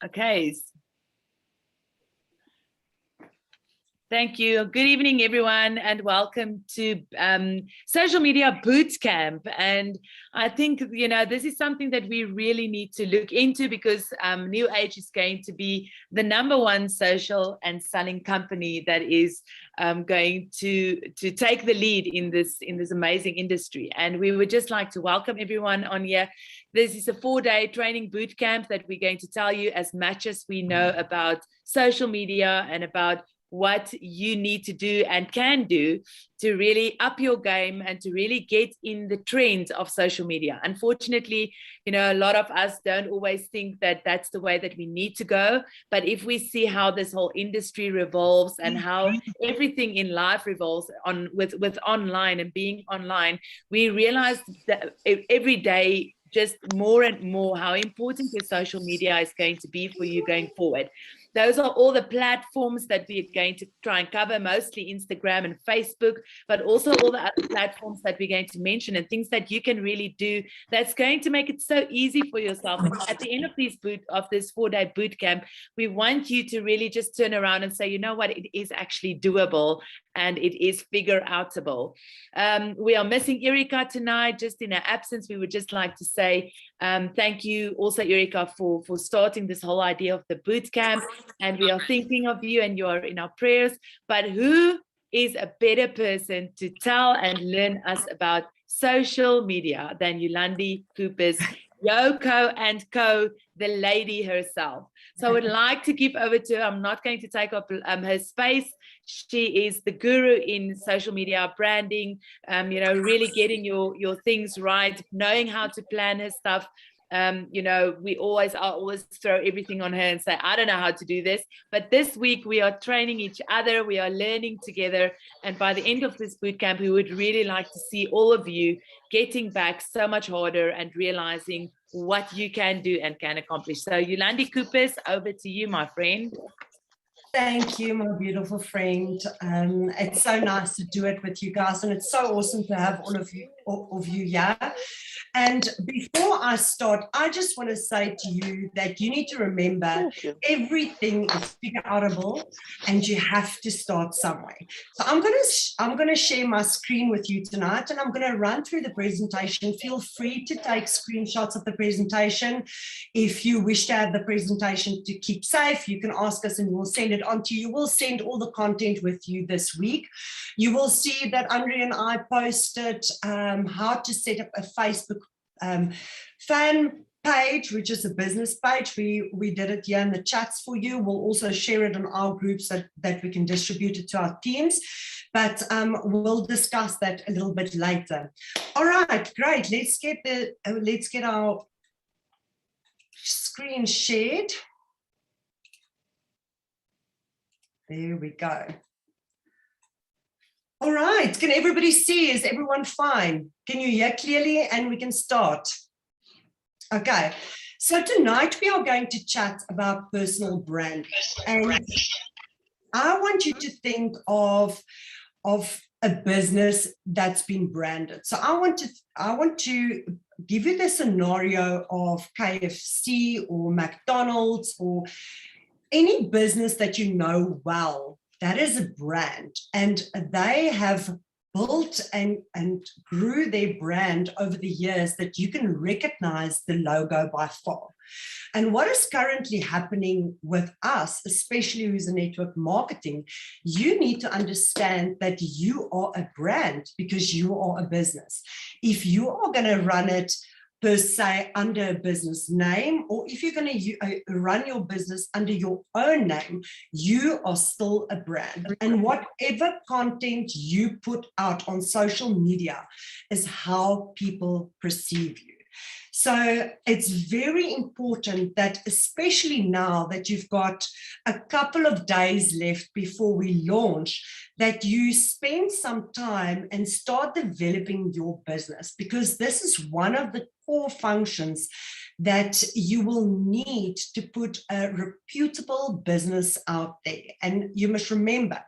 Okay. Thank you. Good evening, everyone, and welcome to Social Media Bootcamp. And I think, this is something that we really need to look into because New Age is going to be the #1 social and selling company that is going to take the lead in this amazing industry. And we would just like to welcome everyone on here. This is a 4-day training bootcamp that we're going to tell you as much as we know about social media and about what you need to do and can do to really up your game and to really get in the trend of social media. Unfortunately, a lot of us don't always think that that's the way that we need to go. But if we see how this whole industry revolves and how everything in life revolves with online and being online, we realize that every day just more and more how important your social media is going to be for you going forward. Those are all the platforms that we're going to try and cover, mostly Instagram and Facebook, but also all the other platforms that we're going to mention and things that you can really do that's going to make it so easy for yourself. And at the end of this 4-day boot camp, we want you to really just turn around and say, you know what, it is actually doable and it is figure outable. We are missing Erika tonight, just in her absence. We would just like to say thank you also, Erika, for starting this whole idea of the boot camp. And we are thinking of you and you are in our prayers. But who is a better person to tell and learn us about social media than Yolande, Koupis, Yoko and Co, the lady herself. So I would like to give over to her. I'm not going to take up her space. She is the guru in social media branding, really getting your things right, knowing how to plan her stuff. We always throw everything on her and say, I don't know how to do this. But this week we are training each other. We are learning together. And by the end of this bootcamp, we would really like to see all of you getting back so much harder and realizing what you can do and can accomplish. So Yolande, Koupis, over to you, my friend. Thank you, my beautiful friend. It's so nice to do it with you guys, and it's so awesome to have all of you here. And before I start, I just want to say to you that you need to remember everything is figure outable, and you have to start somewhere. So I'm going to share my screen with you tonight, and I'm going to run through the presentation. Feel free to take screenshots of the presentation. If you wish to have the presentation to keep safe, you can ask us, and we'll send it on to you. We'll send all the content with you this week. You will see that Anri and I posted how to set up a Facebook fan page, which is a business page. We did it here in the chats for you. We'll also share it on our groups that we can distribute it to our teams, but we'll discuss that a little bit later. All right, great. Let's get our screen shared. There we go. All right, can everybody see? Is everyone fine? Can you hear clearly? And we can start. Okay, so tonight we are going to chat about personal branding. And I want you to think of a business that's been branded. So I want to give you the scenario of KFC or McDonald's or any business that you know well. That is a brand, and they have built and grew their brand over the years that you can recognize the logo by far. And what is currently happening with us, especially who's in network marketing, you need to understand that you are a brand because you are a business. If you are going to run it per se under a business name, or if you're going to run your business under your own name, you are still a brand. And whatever content you put out on social media is how people perceive you. So it's very important that, especially now that you've got a couple of days left before we launch, that you spend some time and start developing your business, because this is one of the core functions that you will need to put a reputable business out there. And you must remember,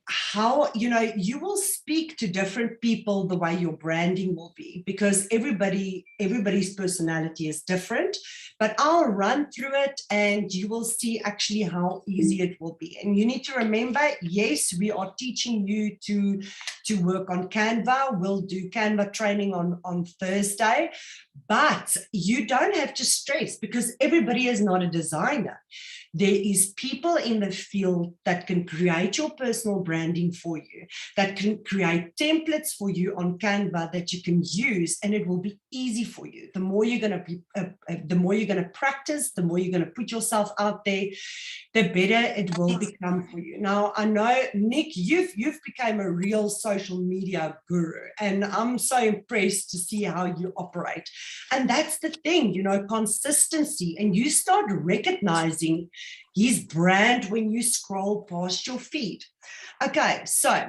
how, you will speak to different people the way your branding will be, because everybody's personality is different. But I'll run through it and you will see actually how easy it will be. And you need to remember, yes, we are teaching you to work on Canva. We'll do Canva training on Thursday, but you don't have to stress, because everybody is not a designer. There is people in the field that can create your personal branding for you, that can create templates for you on Canva that you can use, and it will be easy for you. The more you're going to practice, the more you're going to put yourself out there, the better it will become for you. Now, I know, Nick, you've become a real social media guru, and I'm so impressed to see how you operate. And that's the thing, consistency, and you start recognizing his brand when you scroll past your feed. Okay, so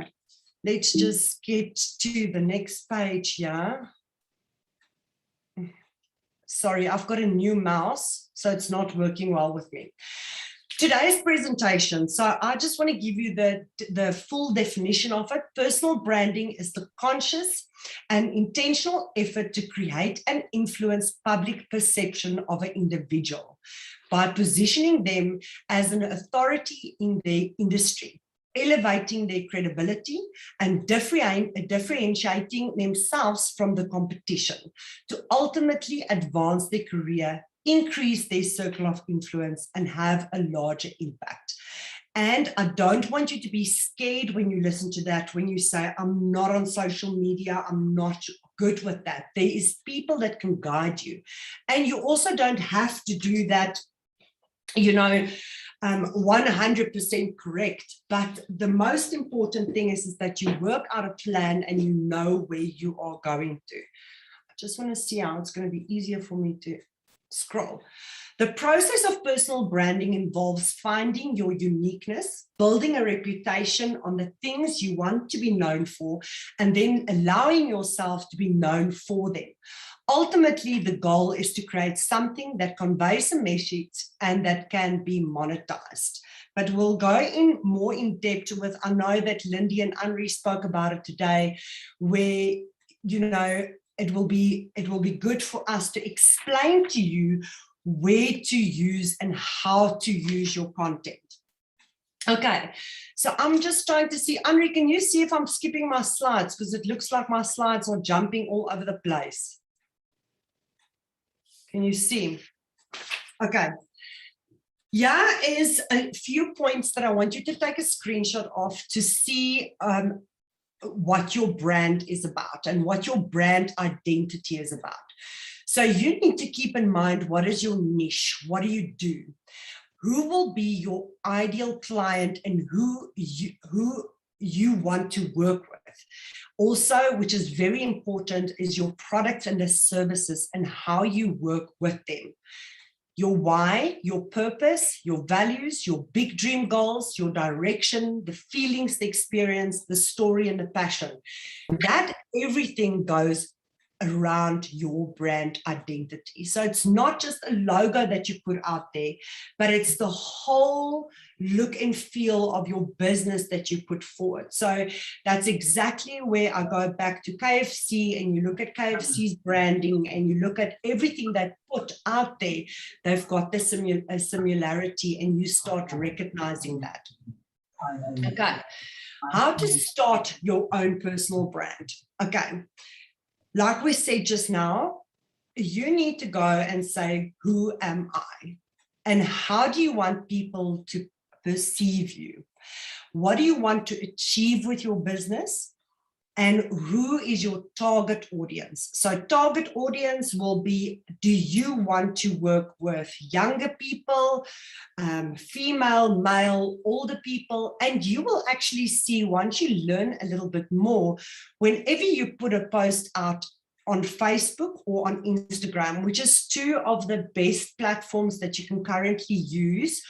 let's just get to the next page here. Sorry, I've got a new mouse, so it's not working well with me. Today's presentation, so I just want to give you the full definition of it. Personal branding is the conscious and intentional effort to create and influence public perception of an individual by positioning them as an authority in their industry, elevating their credibility and differentiating themselves from the competition to ultimately advance their career, increase their circle of influence, and have a larger impact. And I don't want you to be scared when you listen to that, when you say, I'm not on social media, I'm not good with that. There is people that can guide you. And you also don't have to do that, 100% correct. But the most important thing is that you work out a plan and you know where you are going to. I just want to see how it's going to be easier for me to scroll. The process of personal branding involves finding your uniqueness, building a reputation on the things you want to be known for, and then allowing yourself to be known for them. Ultimately, the goal is to create something that conveys a message and that can be monetized. But we'll go more in depth with, I know that Lindy and Anri spoke about it today, where, it will be good for us to explain to you where to use and how to use your content. Okay, so I'm just trying to see, Anri, can you see if I'm skipping my slides? Because it looks like my slides are jumping all over the place. Can you see? Okay. Here is a few points that I want you to take a screenshot of to see what your brand is about and what your brand identity is about. So you need to keep in mind, what is your niche? What do you do? Who will be your ideal client and who you want to work with? Also, which is very important, is your products and the services and how you work with them. Your why, your purpose, your values, your big dream goals, your direction, the feelings, the experience, the story, and the passion. That everything goes around your brand identity. So it's not just a logo that you put out there, but it's the whole look and feel of your business that you put forward. So that's exactly where I go back to KFC, and you look at KFC's branding and you look at everything they put out there, they've got the similarity, and you start recognizing that. Okay, how to start your own personal brand. Okay, like we said just now, you need to go and say, who am I? And how do you want people to perceive you? What do you want to achieve with your business? And who is your target audience? So target audience will be, do you want to work with younger people, female, male, older people? And you will actually see, once you learn a little bit more, whenever you put a post out on Facebook or on Instagram, which is two of the best platforms that you can currently use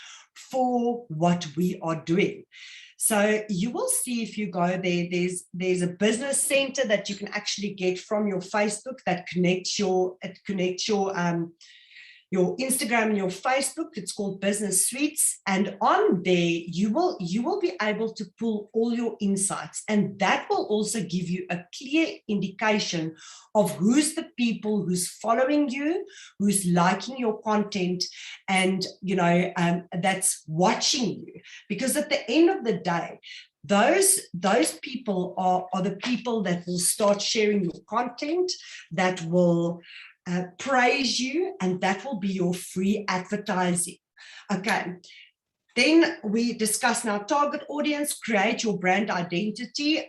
for what we are doing. So you will see, if you go there, there's a business center that you can actually get from your Facebook that connects your your Instagram and your Facebook. It's called Business Suites. And on there, you will be able to pull all your insights. And that will also give you a clear indication of who's the people who's following you, who's liking your content, and, that's watching you. Because at the end of the day, those people are the people that will start sharing your content, that will praise you, and that will be your free advertising. Okay. Then we discuss now target audience, create your brand identity,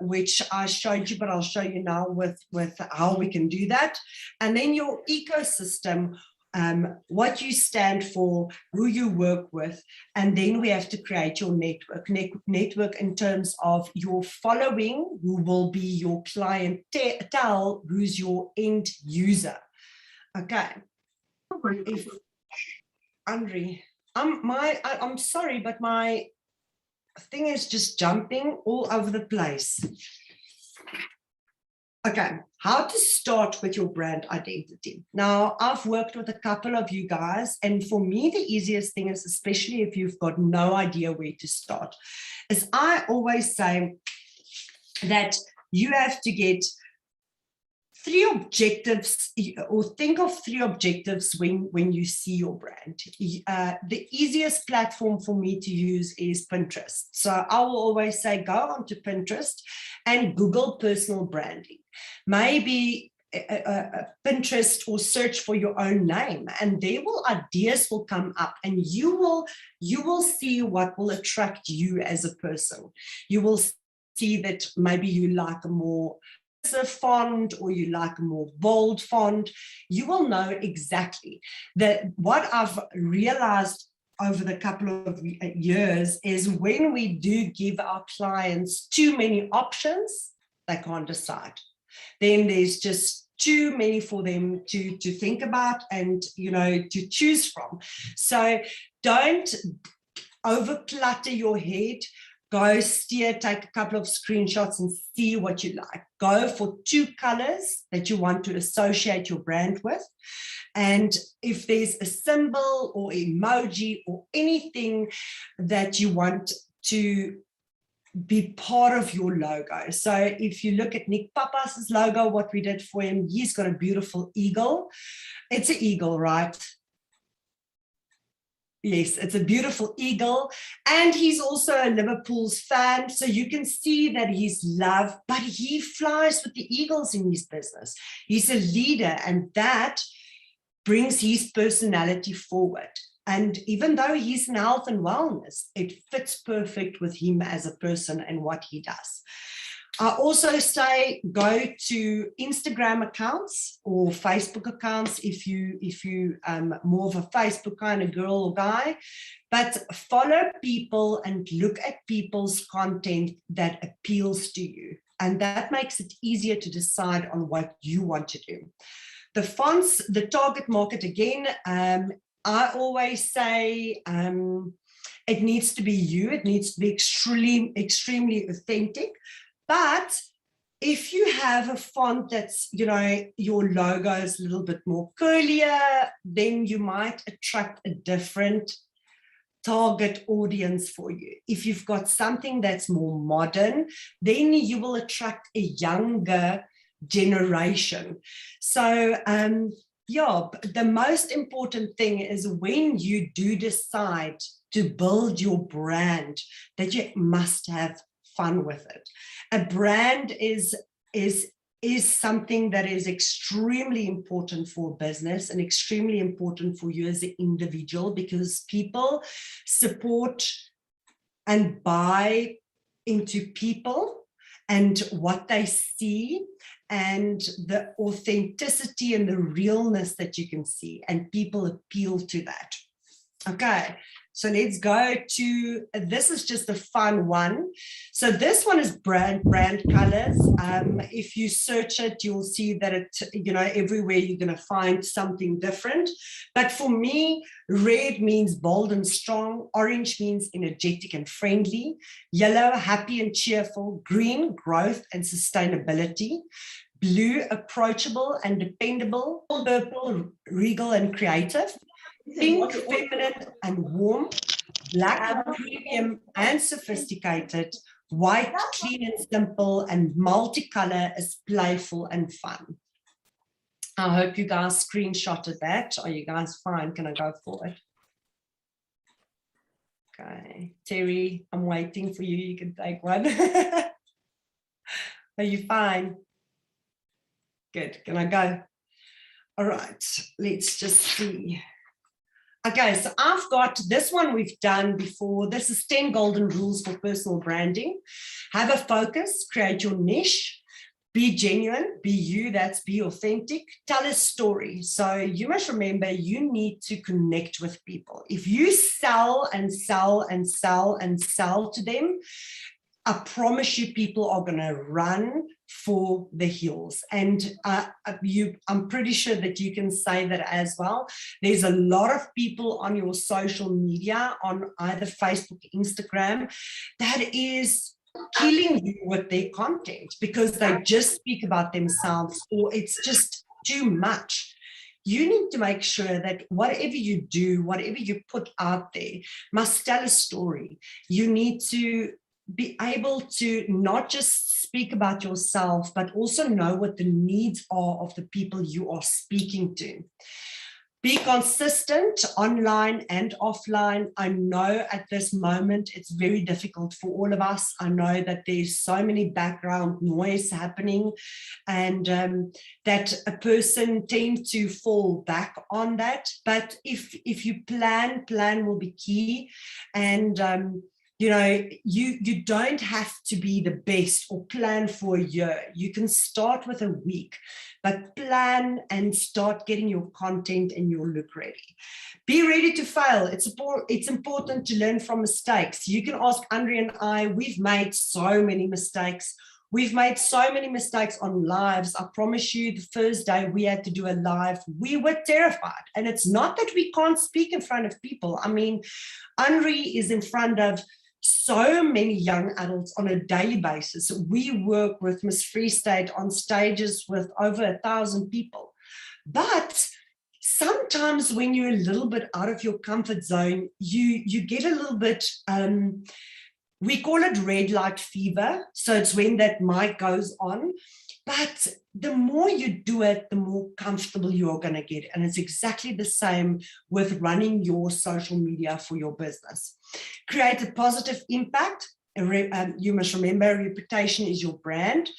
which I showed you, but I'll show you now with how we can do that. And then your ecosystem, what you stand for, who you work with, and then we have to create your network in terms of your following, who will be your clientele, who's your end user. Okay. Anri, I'm sorry, but my thing is just jumping all over the place. Okay, how to start with your brand identity. Now, I've worked with a couple of you guys, and for me, the easiest thing is, especially if you've got no idea where to start, is I always say that you have to get 3 objectives, or think of 3 objectives when you see your brand. The easiest platform for me to use is Pinterest. So I will always say, go onto Pinterest and Google personal branding. Maybe Pinterest, or search for your own name, and ideas will come up, and you will see what will attract you as a person. You will see that maybe you like a more font, or you like a more bold font. You will know exactly that. What I've realized over the couple of years is when we do give our clients too many options, they can't decide. Then there's just too many for them to think about and to choose from. So don't overclutter your head. Go take a couple of screenshots and see what you like. Go for 2 colors that you want to associate your brand with. And if there's a symbol or emoji or anything that you want to be part of your logo. So if you look at Nick Papas's logo, what we did for him, he's got a beautiful eagle. It's an eagle, right? Yes, it's a beautiful eagle. And he's also a Liverpool's fan. So you can see that he's loved, but he flies with the eagles in his business. He's a leader, and that brings his personality forward. And even though he's in health and wellness, it fits perfect with him as a person and what he does. I also say go to Instagram accounts or Facebook accounts if you more of a Facebook kind of girl or guy, but follow people and look at people's content that appeals to you. And that makes it easier to decide on what you want to do. The fonts, the target market, again, I always say it needs to be you. It needs to be extremely authentic. But if you have a font that's, your logo is a little bit more curlier, then you might attract a different target audience for you. If you've got something that's more modern, then you will attract a younger generation. So, the most important thing is when you do decide to build your brand, that you must have fun with it. A brand is something that is extremely important for business and extremely important for you as an individual, because people support and buy into people and what they see and the authenticity and the realness that you can see, and people appeal to that. Okay, so let's go to, this is just a fun one. So this one is brand colors. If you search it, you'll see that it, everywhere you're going to find something different. But for me, red means bold and strong. Orange means energetic and friendly. Yellow, happy and cheerful. Green, growth and sustainability. blue, approachable and dependable, purple, regal and creative, pink, feminine and warm, black, premium and sophisticated, white, clean and simple, and multicolor is playful and fun. I hope you guys screenshotted that. Are you guys fine? Can I go forward? Okay, Terry, I'm waiting for you. You can take one. Are you fine? Good. Can I go? All right, let's just see. Okay, so I've got this one we've done before. This is 10 golden rules for personal branding. Have a focus, create your niche, be genuine, be you, that's be authentic, tell a story. So you must remember you need to connect with people. If you sell and sell and sell and sell to them, I promise you people are going to run for the hills. And I'm pretty sure that you can say that as well. There's a lot of people on your social media, on either Facebook, Instagram, that is killing you with their content because they just speak about themselves, or it's just too much. You need to make sure that whatever you do, whatever you put out there, must tell a story. You need to be able to not just speak about yourself, but also know what the needs are of the people you are speaking to. Be consistent online and offline. I know at this moment it's very difficult for all of us. I know that there's so many background noise happening, and that a person tends to fall back on that. But if you plan will be key. And you know, you don't have to be the best or plan for a year. You can start with a week, but plan and start getting your content and your look ready. Be ready to fail. It's important to learn from mistakes. You can ask Anri and I, we've made so many mistakes. We've made so many mistakes on lives. I promise you, the first day we had to do a live, we were terrified. And it's not that we can't speak in front of people. I mean, Anri is in front of so many young adults on a daily basis. We work with Miss Free State on stages with over 1,000 people. But sometimes when you're a little bit out of your comfort zone, you get a little bit, we call it red light fever. So it's when that mic goes on. But the more you do it, the more comfortable you are going to get. And it's exactly the same with running your social media for your business. Create a positive impact. You must remember, reputation is your brand.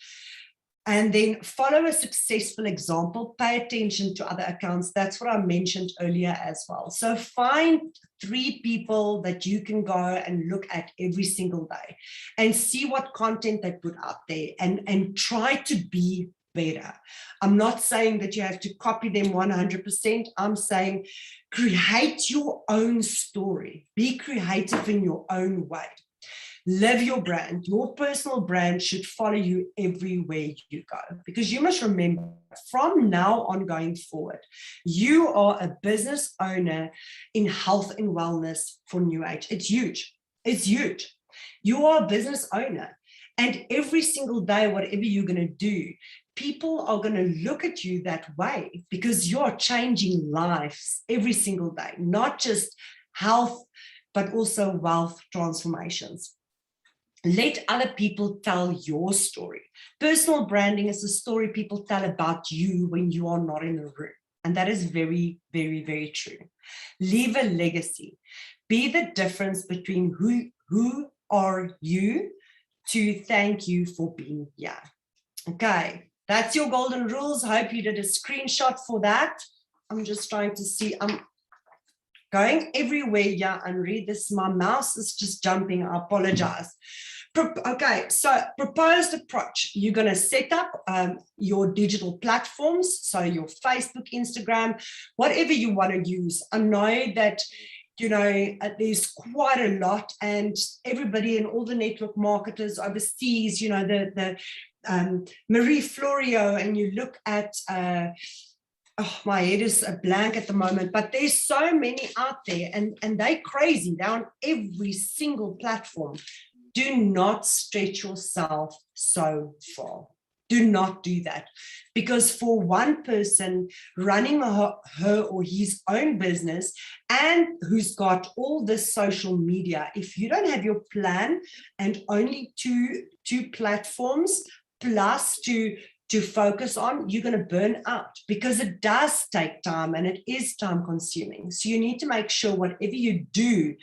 And then follow a successful example. Pay attention to other accounts. That's what I mentioned earlier as well. So find 3 people that you can go and look at every single day and see what content they put out there, and try to be better. I'm not saying that you have to copy them 100%. I'm saying create your own story. Be creative in your own way. Live your brand. Your personal brand should follow you everywhere you go, because you must remember, from now on going forward, you are a business owner in health and wellness for New Age. It's huge. It's huge. You are a business owner, and every single day, whatever you're going to do, people are going to look at you that way, because you're changing lives every single day, not just health, but also wealth transformations. Let other people tell your story. Personal branding is a story people tell about you when you are not in the room. And that is very, very, very true. Leave a legacy. Be the difference between who are you to thank you for being here. Okay, that's your golden rules. I hope you did a screenshot for that. I'm just trying to see. I'm going everywhere. Yeah, Anri, my mouse is just jumping. I apologize. Okay, so proposed approach. You're going to set up your digital platforms, so your Facebook, Instagram, whatever you want to use. I know that, you know, there's quite a lot, and everybody and all the network marketers overseas, you know, the Marie Florio, and you look at, oh, my head is a blank at the moment, but there's so many out there, and they're crazy. They're on every single platform. Do not stretch yourself so far. Do not do that, because for one person running her or his own business and who's got all this social media, if you don't have your plan and only two platforms plus to focus on, you're going to burn out, because it does take time and it is time consuming. So you need to make sure whatever you do,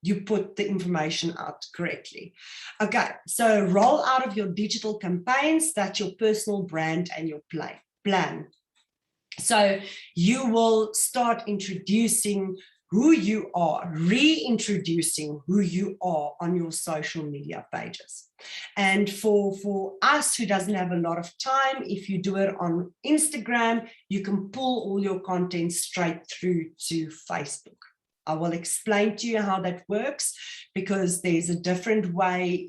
you put the information out correctly. Okay, so roll out of your digital campaigns. That's your personal brand and your plan. So you will start introducing who you are, reintroducing who you are on your social media pages. And for us who doesn't have a lot of time, if you do it on Instagram, you can pull all your content straight through to Facebook. I will explain to you how that works, because there's a different way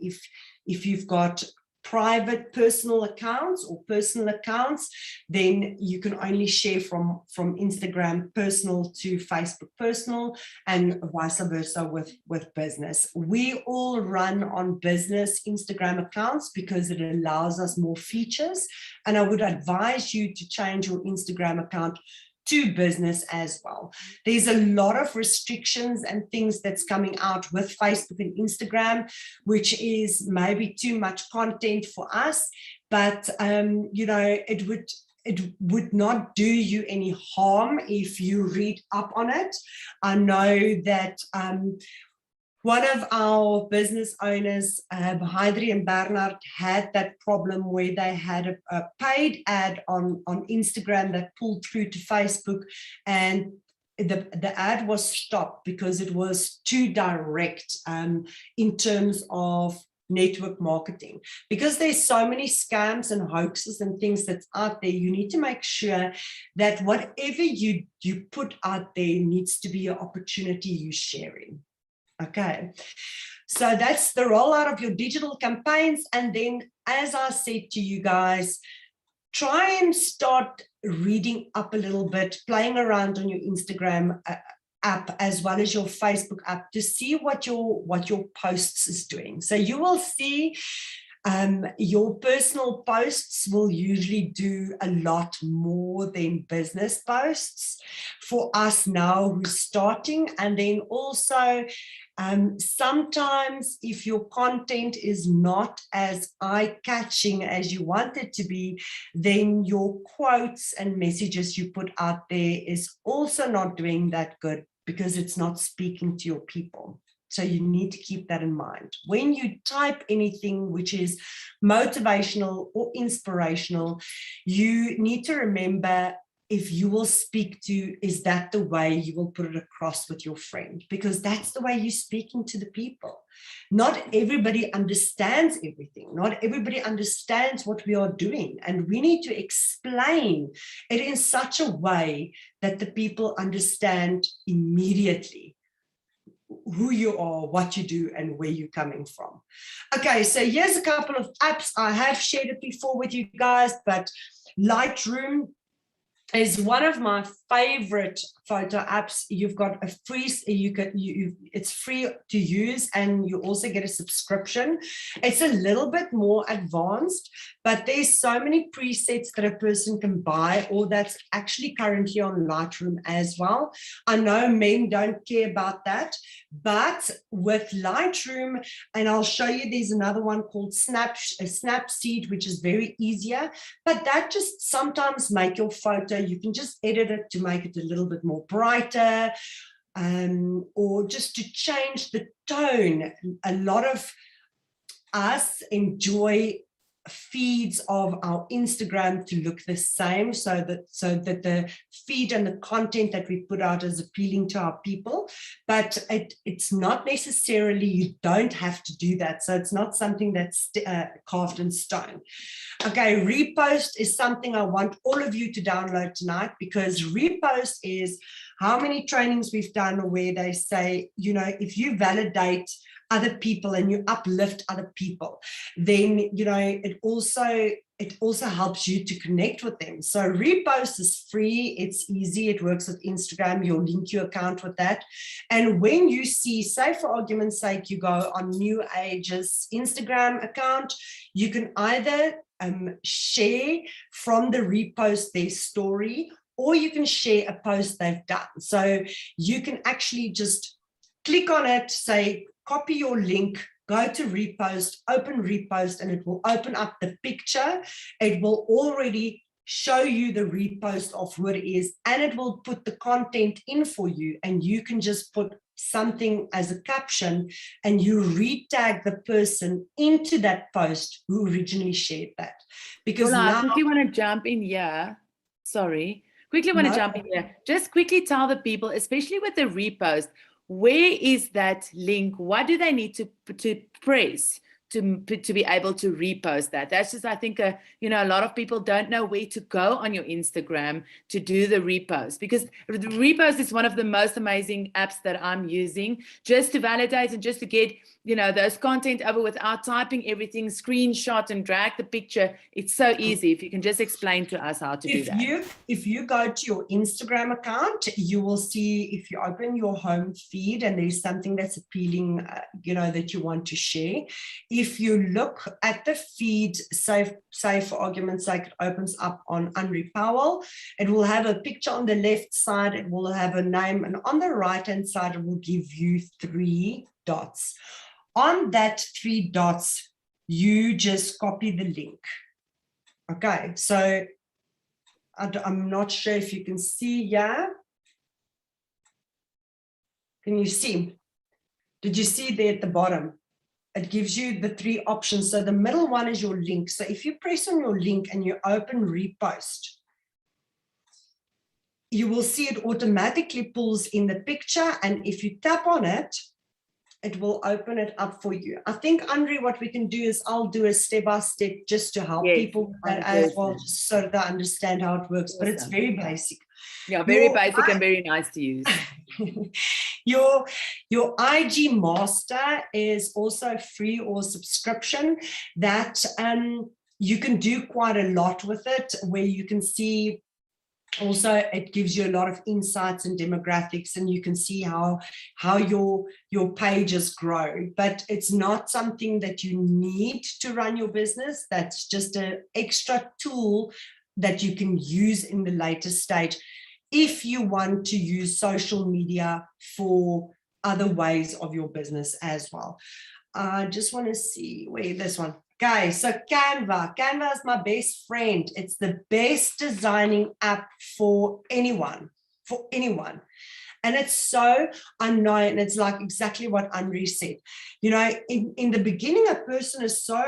if you've got private personal accounts or personal accounts, then you can only share from Instagram personal to Facebook personal, and vice versa with business. We all run on business Instagram accounts because it allows us more features, and I would advise you to change your Instagram account to business as well. There's a lot of restrictions and things that's coming out with Facebook and Instagram, which is maybe too much content for us, but you know, it would not do you any harm if you read up on it. I know that one of our business owners, Heidri and Bernard, had that problem where they had a paid ad on Instagram that pulled through to Facebook, and the ad was stopped because it was too direct in terms of network marketing. Because there's so many scams and hoaxes and things that's out there, you need to make sure that whatever you put out there needs to be an opportunity you're sharing. Okay, so that's the rollout of your digital campaigns. And then, as I said to you guys, try and start reading up a little bit, playing around on your Instagram app as well as your Facebook app to see what your posts is doing. So you will see your personal posts will usually do a lot more than business posts for us now who's starting. And then also sometimes if your content is not as eye-catching as you want it to be, then your quotes and messages you put out there is also not doing that good, because it's not speaking to your people. So you need to keep that in mind. When you type anything which is motivational or inspirational, you need to remember, if you will speak to, is that the way you will put it across with your friend? Because that's the way you're speaking to the people. Not everybody understands everything. Not everybody understands what we are doing. And we need to explain it in such a way that the people understand immediately who you are, what you do, and where you're coming from. Okay, so here's a couple of apps. I have shared it before with you guys, but Lightroom is one of my favorite photo apps. You've got a free, it's free to use, and you also get a subscription. It's a little bit more advanced, but there's so many presets that a person can buy, or that's actually currently on Lightroom as well. I know men don't care about that, but with Lightroom, and I'll show you, there's another one called Snapseed, which is very easier, but that just sometimes make your photo, you can just edit it to make it a little bit more brighter, or just to change the tone. A lot of us enjoy feeds of our Instagram to look the same, so that the feed and the content that we put out is appealing to our people, but it's not necessarily, you don't have to do that. So it's not something that's carved in stone. Okay, Repost is something I want all of you to download tonight, because Repost is how many trainings we've done where they say, you know, if you validate other people and you uplift other people, then, you know, it also helps you to connect with them. So Repost is free, it's easy, it works with Instagram, you'll link your account with that. And when you see, say for argument's sake, you go on New Age's Instagram account, you can either share from the repost their story, or you can share a post they've done. So you can actually just click on it, say, copy your link, go to repost, open repost, and it will open up the picture. It will already show you the repost of who it is, and it will put the content in for you, and you can just put something as a caption and you retag the person into that post who originally shared that. Because Well, now, I quickly want to jump in here. Sorry. Quickly want to jump in here. Just quickly tell the people, especially with the repost, where is that link? What do they need to press to be able to repost that? That's just, I think, a lot of people don't know where to go on your Instagram to do the repost, because the repost is one of the most amazing apps that I'm using just to validate and just to get, those content over without typing everything, screenshot and drag the picture. It's so easy. If you can just explain to us how to do that. If you go to your Instagram account, you will see, if you open your home feed and there's something that's appealing, that you want to share. If you look at the feed, say for argument's sake, it opens up on Anri Powell, it will have a picture on the left side, it will have a name, and on the right-hand side, it will give you 3 dots. On that 3 dots, you just copy the link. Okay, so I'm not sure if you can see, yeah? Can you see? Did you see there at the bottom? It gives you the 3 options. So the middle one is your link. So if you press on your link and you open repost, you will see it automatically pulls in the picture. And if you tap on it, it will open it up for you. I think, Anri, what we can do is I'll do a step-by-step just to help people with that as well, just so that they understand how it works. But it's very basic. Yeah, very basic and very nice to use. Your IG master is also free or subscription that you can do quite a lot with it, where you can see also it gives you a lot of insights and demographics, and you can see how your pages grow. But it's not something that you need to run your business. That's just an extra tool that you can use in the later stage if you want to use social media for other ways of your business as well. I just want to see where this one. Okay, so Canva is my best friend. It's the best designing app for anyone. And it's so unknown. It's like exactly what Anri said. In the beginning, a person is so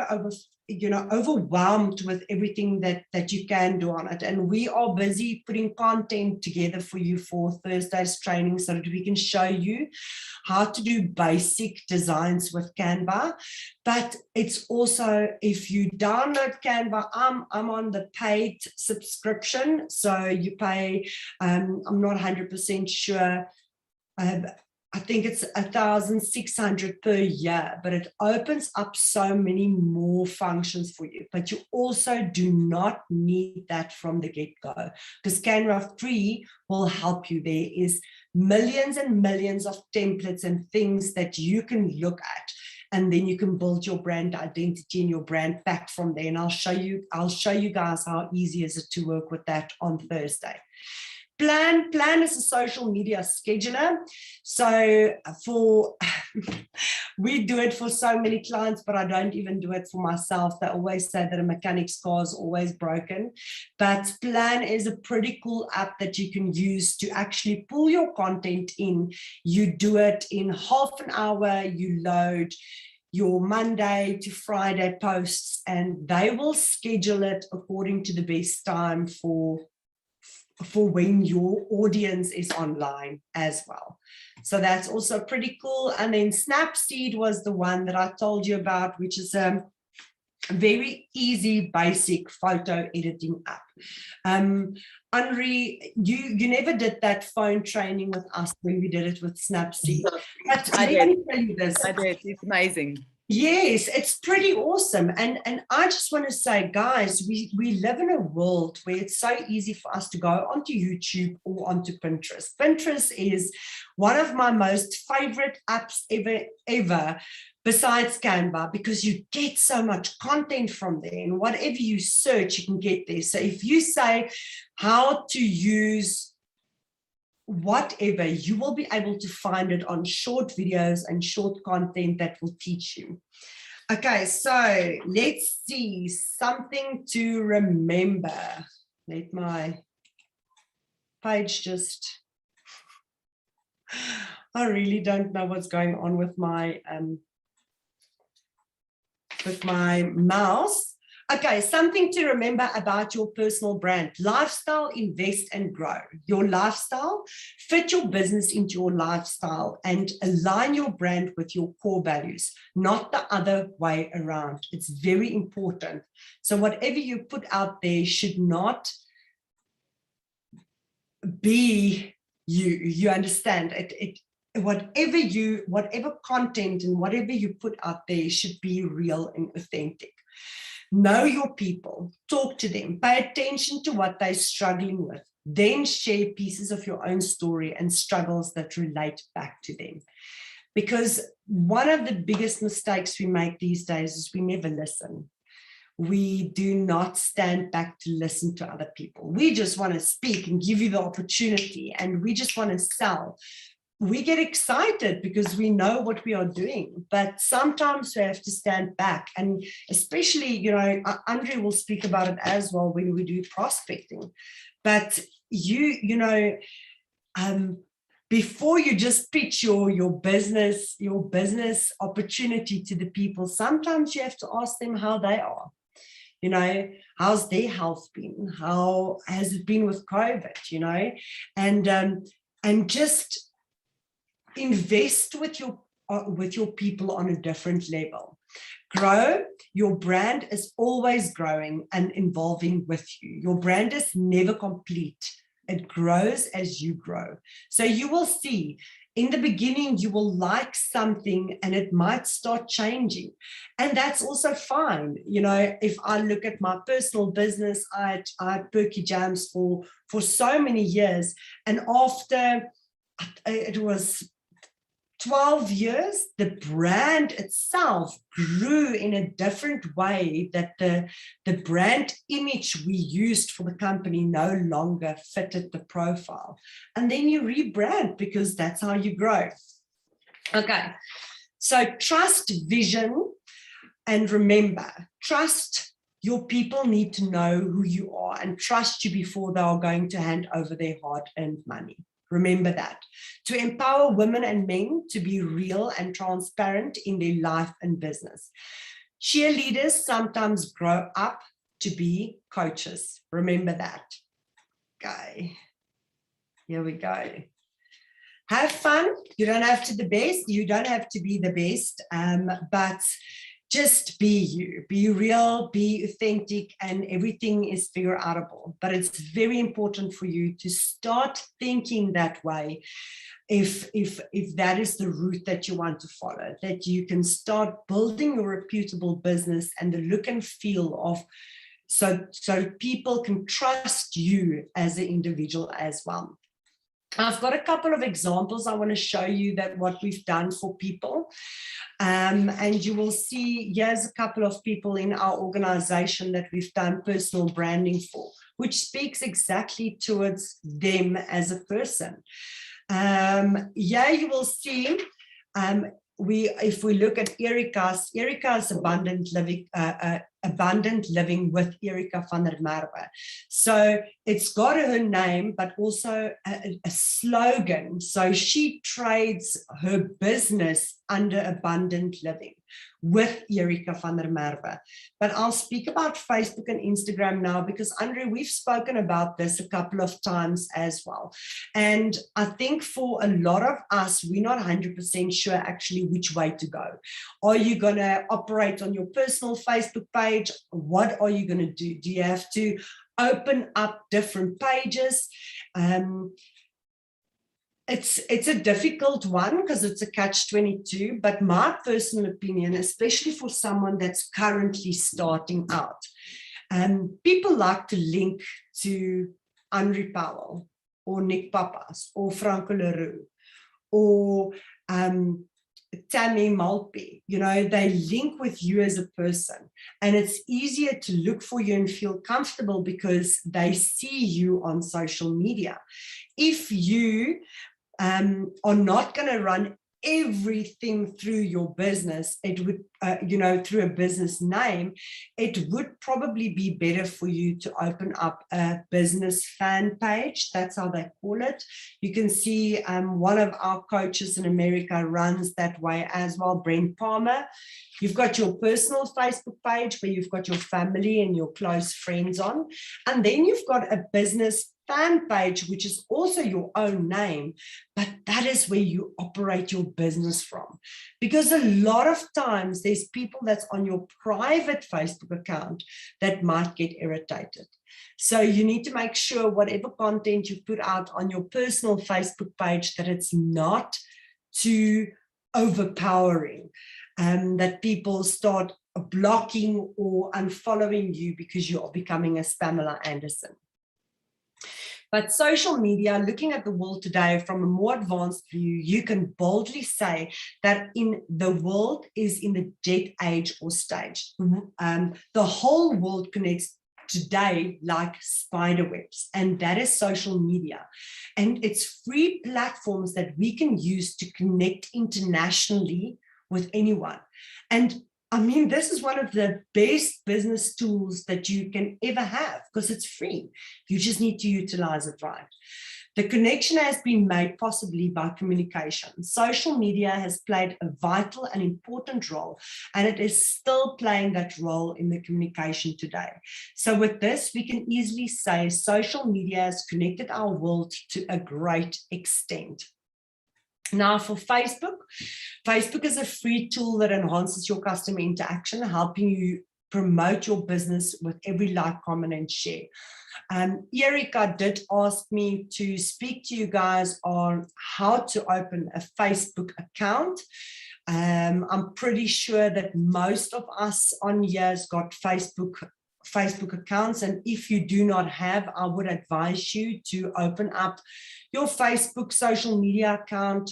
overwhelmed with everything that you can do on it. And we are busy putting content together for you for Thursday's training so that we can show you how to do basic designs with Canva. But it's also, if you download Canva, I'm on the paid subscription. So you pay, I'm not 100% sure, I think it's 1,600 per year, but it opens up so many more functions for you. But you also do not need that from the get-go, because Canva Free will help you. There is millions and millions of templates and things that you can look at, and then you can build your brand identity and your brand pack from there. And I'll show you guys how easy is it to work with that on Thursday. Plan is a social media scheduler. So we do it for so many clients, but I don't even do it for myself. They always say that a mechanic's car is always broken. But Plan is a pretty cool app that you can use to actually pull your content in. You do it in half an hour. You load your Monday to Friday posts, and they will schedule it according to the best time for when your audience is online as well. So that's also pretty cool. And then Snapseed was the one that I told you about, which is a very easy, basic photo editing app. Anri, you never did that phone training with us when we did it with Snapseed. But I let me tell you this. I did. It's amazing. Yes, it's pretty awesome. And I just want to say, guys, we live in a world where it's so easy for us to go onto YouTube or onto Pinterest. Pinterest is one of my most favorite apps ever, besides Canva, because you get so much content from there, and whatever you search, you can get there. So if you say how to use whatever, you will be able to find it on short videos and short content that will teach you. Okay, so let's see, something to remember. Let my page just, I really don't know what's going on with my mouse. Okay, something to remember about your personal brand. Lifestyle, invest and grow. Your lifestyle, fit your business into your lifestyle and align your brand with your core values, not the other way around. It's very important. So whatever you put out there should not be you understand it. Whatever content and whatever you put out there should be real and authentic. Know your people, talk to them, pay attention to what they're struggling with, then share pieces of your own story and struggles that relate back to them. Because one of the biggest mistakes we make these days is we never listen. We do not stand back to listen to other people. We just want to speak and give you the opportunity, and we just want to sell. We get excited because we know what we are doing, but sometimes we have to stand back, and especially, you know, Anri will speak about it as well when we do prospecting. But you know, before you just pitch your business opportunity to the people, sometimes you have to ask them how they are. You know, how's their health been? How has it been with COVID? You know, and just invest with your people on a different level. Grow. Your brand is always growing and evolving with you. Your brand is never complete. It grows as you grow. So you will see, in the beginning, you will like something and it might start changing. And that's also fine. You know, if I look at my personal business, I had Perky Jams for so many years. And after it was 12 years, the brand itself grew in a different way, that the brand image we used for the company no longer fitted the profile. And then you rebrand, because that's how you grow. Okay, so trust vision, and remember, trust. Your people need to know who you are and trust you before they are going to hand over their hard-earned money. Remember that. To empower women and men to be real and transparent in their life and business. Cheerleaders sometimes grow up to be coaches. Remember that. Okay. Here we go. Have fun. You don't have to be the best. You don't have to be the best, but just be you, be real, be authentic, and everything is figure outable. But it's very important for you to start thinking that way if that is the route that you want to follow, that you can start building a reputable business and the look and feel of, so people can trust you as an individual as well. I've got a couple of examples I want to show you that what we've done for people. And you will see, here's a couple of people in our organization that we've done personal branding for, which speaks exactly towards them as a person. Yeah, you will see, if we look at Erica's Abundant Living with Erica van der Merwe. So it's got her name, but also a slogan. So she trades her business under Abundant Living with Erica van der Merwe. But I'll speak about Facebook and Instagram now, because Anri, we've spoken about this a couple of times as well. And I think for a lot of us, we're not 100% sure actually which way to go. Are you going to operate on your personal Facebook page? What are you going to do? Do you have to open up different pages? It's a difficult one because it's a catch-22, but my personal opinion, especially for someone that's currently starting out, people like to link to Anri Powell or Nick Papas or Franco Leroux or Tammy Maltby, they link with you as a person, and it's easier to look for you and feel comfortable because they see you on social media. If you are not going to run everything through your business, it would, through a business name, it would probably be better for you to open up a business fan page. That's how they call it. You can see one of our coaches in America runs that way as well, Brent Palmer. You've got your personal Facebook page where you've got your family and your close friends on. And then you've got a business fan page, which is also your own name, but that is where you operate your business from. Because a lot of times there's people that's on your private Facebook account that might get irritated. So you need to make sure whatever content you put out on your personal Facebook page, that it's not too overpowering, that people start blocking or unfollowing you because you are becoming a Pamela Anderson. But social media, looking at the world today from a more advanced view, you can boldly say that the world is in the jet age or stage. The whole world connects today like spider webs, and that is social media. And it's free platforms that we can use to connect internationally with anyone. And I mean, this is one of the best business tools that you can ever have because it's free. You just need to utilize it right. The connection has been made possibly by communication. Social media has played a vital and important role, and it is still playing that role in the communication today. So with this, we can easily say social media has connected our world to a great extent. Now for Facebook, Facebook is a free tool that enhances your customer interaction, helping you promote your business with every like, comment, and share. Erika did ask me to speak to you guys on how to open a Facebook account. I'm pretty sure that most of us on here has got Facebook accounts, and if you do not have, I would advise you to open up your Facebook social media account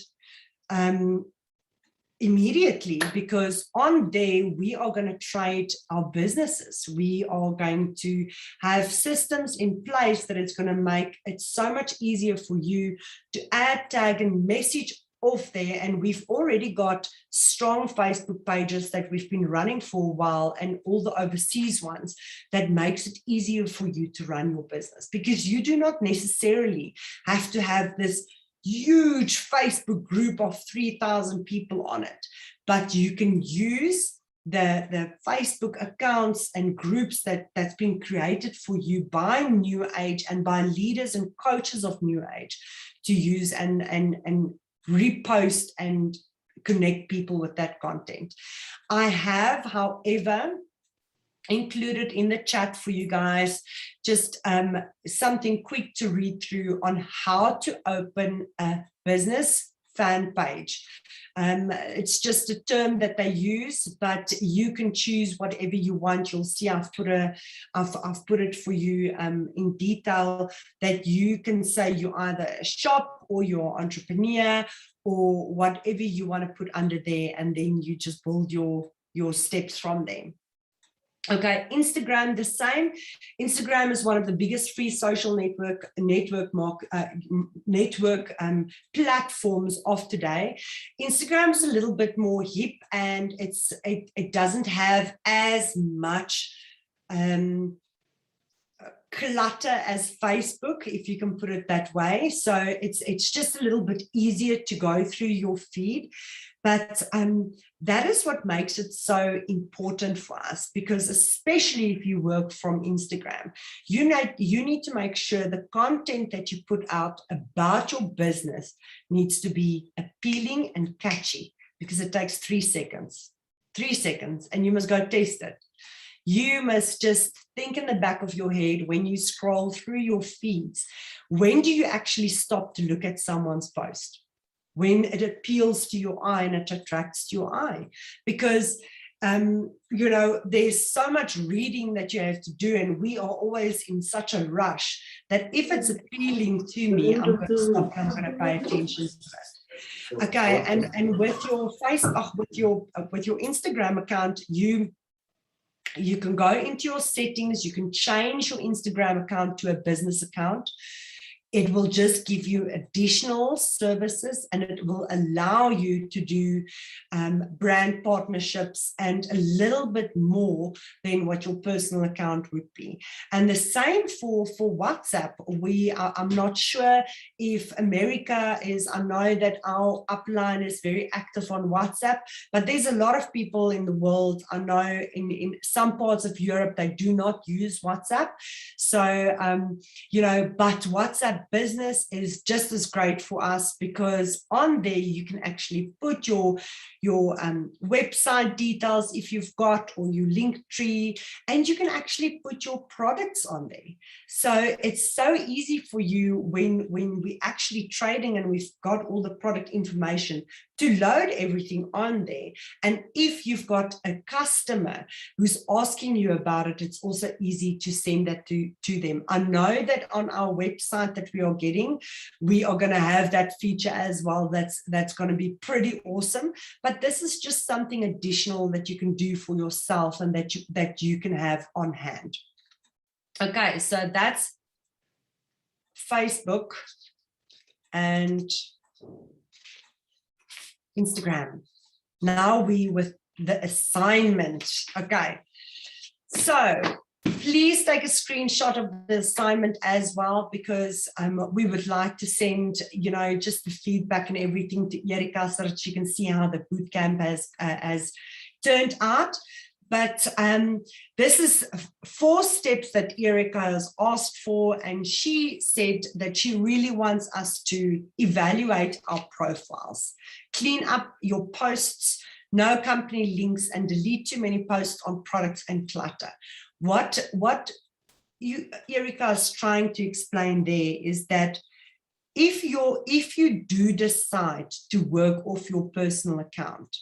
immediately, because on there we are going to trade our businesses. We are going to have systems in place that it's going to make it so much easier for you to add, tag, and message off there. And we've already got strong Facebook pages that we've been running for a while, and all the overseas ones, that makes it easier for you to run your business, because you do not necessarily have to have this huge Facebook group of 3,000 people on it, but you can use the Facebook accounts and groups that's been created for you by New Age and by leaders and coaches of New Age to use and repost and connect people with that content. I have, however, included in the chat for you guys just something quick to read through on how to open a business fan page. It's just a term that they use, but you can choose whatever you want. You'll see I've put it for you in detail, that you can say you're either a shop or you're an entrepreneur or whatever you want to put under there, and then you just build your steps from there. Okay, Instagram, the same. Instagram is one of the biggest free social network platforms of today. Instagram is a little bit more hip, and it doesn't have as much clutter as Facebook, if you can put it that way. So it's just a little bit easier to go through your feed. But that is what makes it so important for us, because especially if you work from Instagram, you need to make sure the content that you put out about your business needs to be appealing and catchy, because it takes 3 seconds. 3 seconds, and you must go test it. You must just think in the back of your head when you scroll through your feeds, when do you actually stop to look at someone's post? When it appeals to your eye and it attracts to your eye, because there's so much reading that you have to do, and we are always in such a rush that if it's appealing to me, I'm going to stop and I'm going to pay attention to it. Okay, and with your Facebook, with your Instagram account, you can go into your settings, you can change your Instagram account to a business account. It will just give you additional services, and it will allow you to do brand partnerships and a little bit more than what your personal account would be. And the same for WhatsApp. I'm not sure if America is, I know that our upline is very active on WhatsApp, but there's a lot of people in the world, I know in some parts of Europe, they do not use WhatsApp. So, you know, but WhatsApp Business is just as great for us, because on there you can actually put your website details if you've got, or your link tree, and you can actually put your products on there. So it's so easy for you when we're actually trading and we've got all the product information to load everything on there. And if you've got a customer who's asking you about it, it's also easy to send that to them. I know that on our website that we are getting, we are going to have that feature as well. That's going to be pretty awesome. But this is just something additional that you can do for yourself and that you can have on hand. Okay, so that's Facebook and Instagram. Now we with the assignment. Okay, so please take a screenshot of the assignment as well, because we would like to send, you know, just the feedback and everything to Erika so that she can see how the bootcamp has turned out. But this is 4 steps that Erika has asked for, and she said that she really wants us to evaluate our profiles, clean up your posts, no company links, and delete too many posts on products and clutter. What Erika is trying to explain there is that if you do decide to work off your personal account,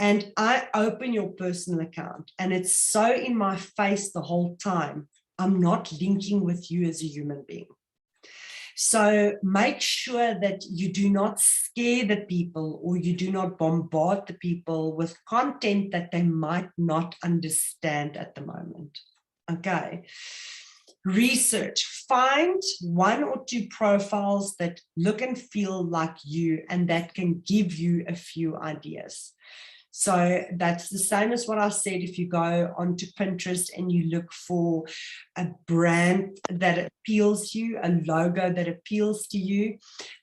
and I open your personal account and it's so in my face the whole time, I'm not linking with you as a human being. So make sure that you do not scare the people, or you do not bombard the people with content that they might not understand at the moment. Okay. Research, find 1 or 2 profiles that look and feel like you and that can give you a few ideas. So that's the same as what I said. If you go onto Pinterest and you look for a brand that appeals to you, a logo that appeals to you,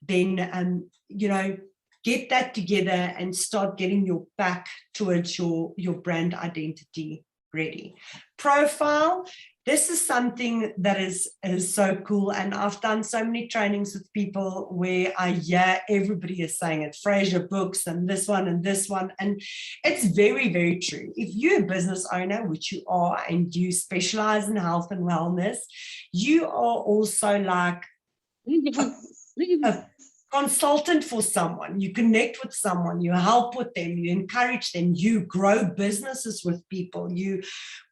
then, you know, get that together and start getting your back towards your brand identity ready. Profile. This is something that is so cool, and I've done so many trainings with people where I hear everybody is saying it, Fraser Books and this one, and it's very, very true. If you're a business owner, which you are, and you specialize in health and wellness, you are also like a consultant for someone. You connect with someone, you help with them, you encourage them, you grow businesses with people, you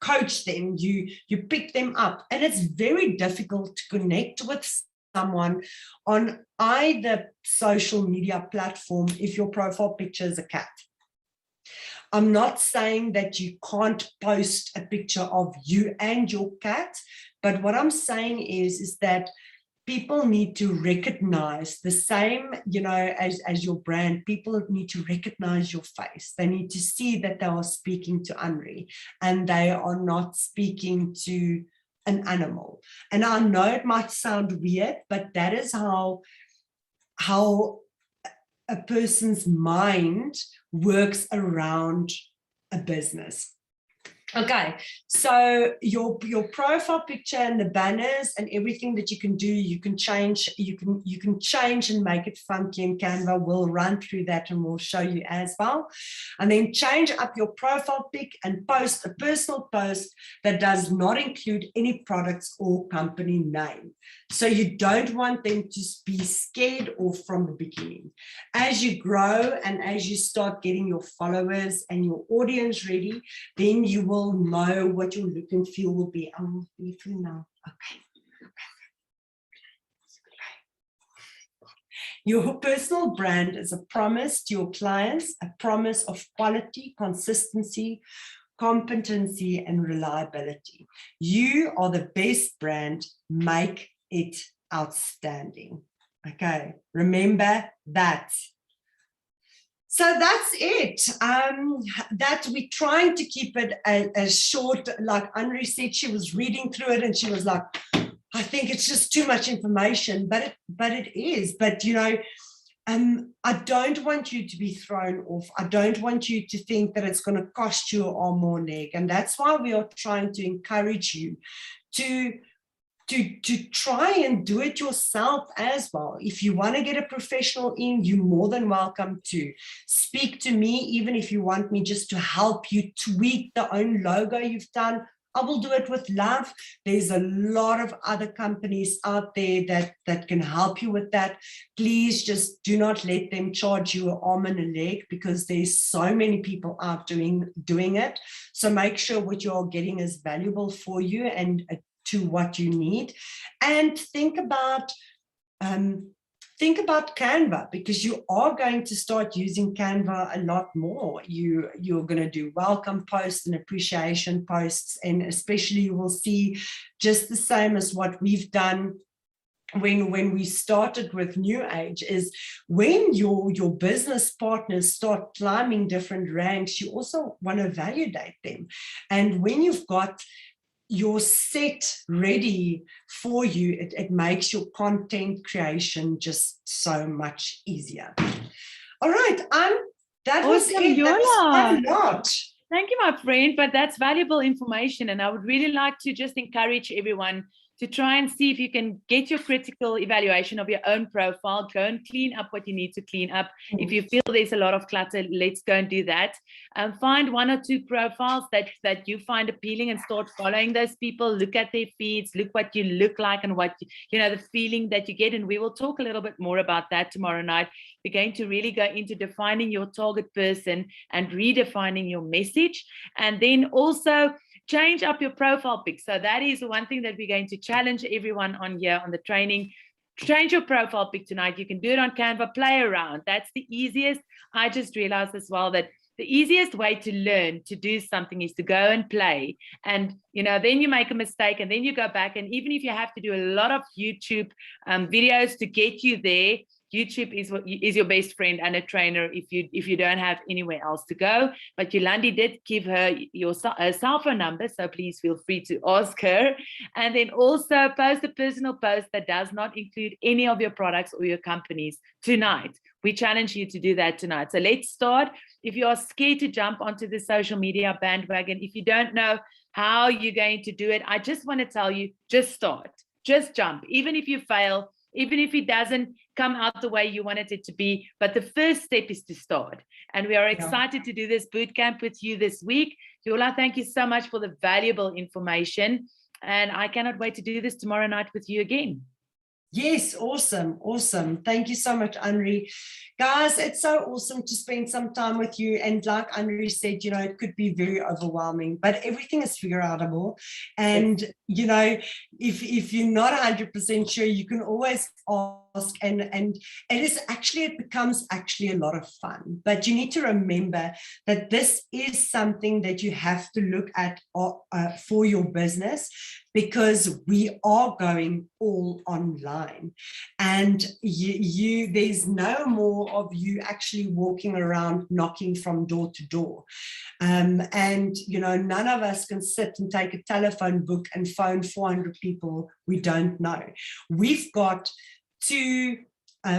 coach them, you pick them up. And it's very difficult to connect with someone on either social media platform if your profile picture is a cat. I'm not saying that you can't post a picture of you and your cat, but what I'm saying is that people need to recognize the same, you know, as your brand. People need to recognize your face. They need to see that they are speaking to Anri and they are not speaking to an animal. And I know it might sound weird, but that is how a person's mind works around a business. Okay, so your profile picture and the banners and everything that you can do, you can change and make it funky, and Canva will run through that and we'll show you as well. And then change up your profile pic and post a personal post that does not include any products or company name. So you don't want them to be scared off from the beginning. As you grow and as you start getting your followers and your audience ready, then you will know what your look and feel will be. I will be through now. Okay. Your personal brand is a promise to your clients, a promise of quality, consistency, competency, and reliability. You are the best brand. Make it outstanding. Okay, remember that. So that's it. That we're trying to keep it as short. Like Anri said, she was reading through it and she was like, I think it's just too much information, but it is. But you know, I don't want you to be thrown off. I don't want you to think that it's going to cost you an arm or leg, and that's why we are trying to encourage you to try and do it yourself as well. If you want to get a professional in, you're more than welcome to speak to me, even if you want me just to help you tweak the own logo you've done. I will do it with love. There's a lot of other companies out there that can help you with that. Please just do not let them charge you an arm and a leg, because there's so many people out doing it. So make sure what you're getting is valuable for you and to what you need. And think about Canva, because you are going to start using Canva a lot more. You're going to do welcome posts and appreciation posts, and especially you will see just the same as what we've done when we started with New Age, is when your business partners start climbing different ranks, you also want to validate them. And when you've got your set ready for you, it makes your content creation just so much easier. All right, that was it. That was quite a lot. Thank you, my friend, but that's valuable information, and I would really like to just encourage everyone to try and see if you can get your critical evaluation of your own profile. Go and clean up what you need to clean up. If you feel there's a lot of clutter, let's go and do that. Find one or two profiles that you find appealing and start following those people. Look at their feeds, look what you look like and what, the feeling that you get. And we will talk a little bit more about that tomorrow night. We're going to really go into defining your target person and redefining your message. And then also change up your profile pic. So that is one thing that we're going to challenge everyone on here on the training. Change your profile pic tonight. You can do it on Canva, play around. That's the easiest. I just realized as well that the easiest way to learn to do something is to go and play. And, then you make a mistake and then you go back. And even if you have to do a lot of YouTube videos to get you there, YouTube is your best friend and a trainer if you don't have anywhere else to go. But Yolande did give her your cell phone number, so please feel free to ask her. And then also post a personal post that does not include any of your products or your companies tonight. We challenge you to do that tonight. So let's start. If you are scared to jump onto the social media bandwagon, if you don't know how you're going to do it, I just want to tell you, just start. Just jump. Even if you fail, even if it doesn't come out the way you wanted it to be. But the first step is to start. And we are excited to do this boot camp with you this week. Yola, thank you so much for the valuable information. And I cannot wait to do this tomorrow night with you again. Yes, awesome. Thank you so much, Anri. Guys, it's so awesome to spend some time with you. And like Anri said, it could be very overwhelming, but everything is figure outable. And, if you're not 100% sure, you can always ask. And it becomes a lot of fun. But you need to remember that this is something that you have to look at for your business, because we are going all online, and there's no more of you actually walking around knocking from door to door. And none of us can sit and take a telephone book and phone 400 people we don't know. We've got two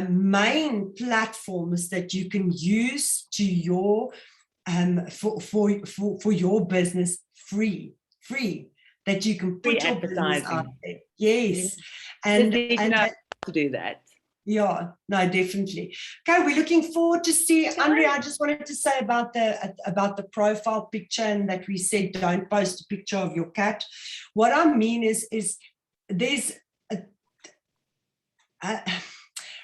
main platforms that you can use to your for your business free, that you can put your business out there. Yes. And to do that. Yeah, no, definitely. Okay, we're looking forward to see. Anri, I just wanted to say about the profile picture, and that we said don't post a picture of your cat. What I mean is there's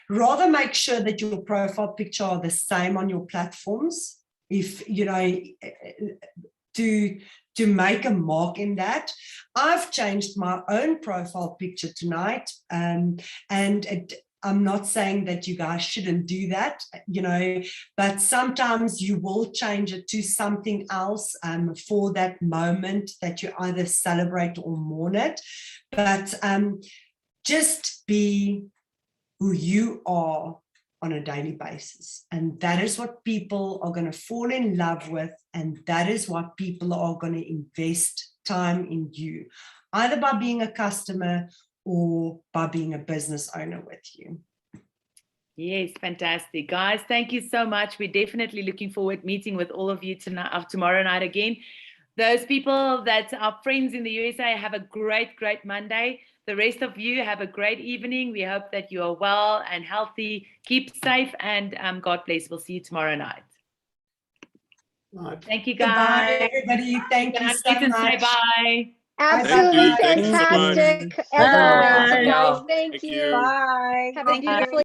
rather make sure that your profile picture are the same on your platforms. If to make a mark in that. I've changed my own profile picture tonight, and I'm not saying that you guys shouldn't do that, but sometimes you will change it to something else for that moment that you either celebrate or mourn it. But just be who you are on a daily basis. And that is what people are going to fall in love with. And that is what people are going to invest time in you, either by being a customer or by being a business owner with you. Yes, fantastic. Guys, thank you so much. We're definitely looking forward to meeting with all of you tonight, tomorrow night again. Those people that are friends in the USA, have a great, great Monday. The rest of you have a great evening. We hope that you are well and healthy. Keep safe, and God bless. We'll see you tomorrow night. Right. Thank you, guys. Goodbye, everybody. Thank you so much. Say bye. Absolutely Thank you so much. fantastic. Bye. Everyone, guys, thank you. Bye. Have a beautiful